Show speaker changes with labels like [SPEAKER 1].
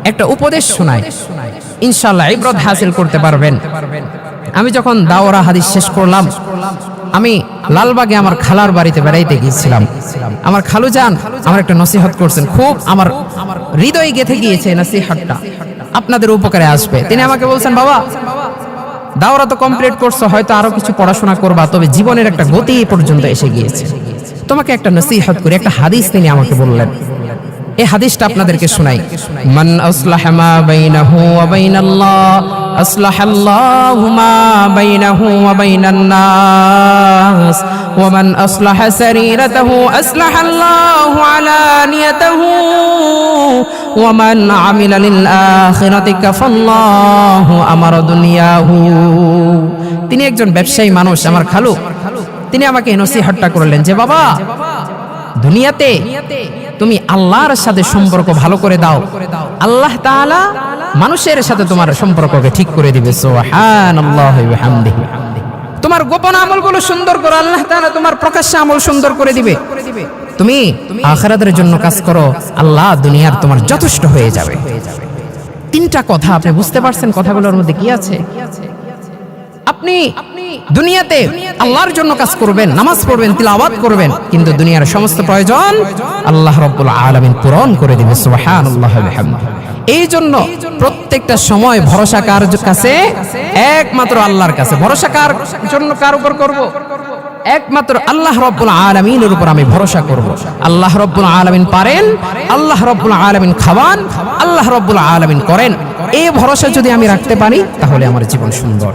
[SPEAKER 1] একটা উপদেশ শোনাই, ইনশাআল্লাহ ইবরত হাসিল করতে পারবেন। আমি যখন দাওরা হাদিস শেষ করলাম, আমি লালবাগে আমার খালার বাড়িতে বেড়াইতে গিয়েছিলাম। আমার খালু যান আমার একটা নসিহত করছেন, খুব আমার হৃদয়ে গেঁথে গিয়েছে নসিহতটা, আপনাদের উপকারে আসবে। তিনি আমাকে বলছেন, বাবা দাওরা তো কমপ্লিট করছো, হয়তো আরো কিছু পড়াশোনা করবা, তবে জীবনের একটা গতি পর্যন্ত এসে গিয়েছে, তোমাকে একটা নসিহত করি। একটা হাদিস তিনি আমাকে বললেন, এই হাদিসটা আপনাদেরকে শোনাই। মান আসলাহা মা বাইনাহু ওয়া বাইনাল্লাহ আসলাহাল্লাহু মা বাইনাহু ওয়া বাইনান নাস ওয়া মান আসলাহা সারিরাতাহু আসলাহাল্লাহু আলানিয়াতাহু ওয়া মান আমিলা লিল আখিরাতি কাফাল্লাহু আমারা দুনিয়াহু। তিনি একজন ব্যবসায়ী মানুষ, আমার খালু। তিনি আমাকে নসিহতটা করলেন যে বাবা, দুনিয়াতে তুমি আল্লাহর সাথে সম্পর্ক ভালো করে দাও, আল্লাহ তাআলা মানুষের সাথে তোমার সম্পর্ককে ঠিক করে দিবে। সুবহানাল্লাহি ওয়া বিহামদিহি। তোমার গোপন আমলগুলো সুন্দর করো, আল্লাহ তাআলা তোমার প্রকাশ্য আমল সুন্দর করে দিবে। তুমি আখিরাতের জন্য কাজ করো, আল্লাহ দুনিয়ার তোমার যথেষ্ট হয়ে যাবে। তিনটা কথা আপনি বুঝতে পারছেন কথাগুলোর মধ্যে কি আছে? আপনি দুনিয়াতে আল্লাহর জন্য কাজ করবেন, নামাজ পড়বেন, তিলাওয়াত করবেন, কিন্তু দুনিয়ার সমস্ত প্রয়োজন আল্লাহ রাব্বুল আলামিন পূরণ করে দিবেন। সুবহানাল্লাহি ওয়া বিহামদিহি। এই জন্য প্রত্যেকটা সময় ভরসা কার কাছে? একমাত্র আল্লাহর কাছে। ভরসা কার জন্য, কার উপর করব? একমাত্র আল্লাহ রাব্বুল আলামিনের উপর আমি ভরসা করব। আল্লাহ রাব্বুল আলামিন পারেন, আল্লাহ রাব্বুল আলামিন খাওয়ান, আল্লাহ রাব্বুল আলামিন করেন। এই ভরসা যদি আমি রাখতে পারি তাহলে আমার জীবন সুন্দর।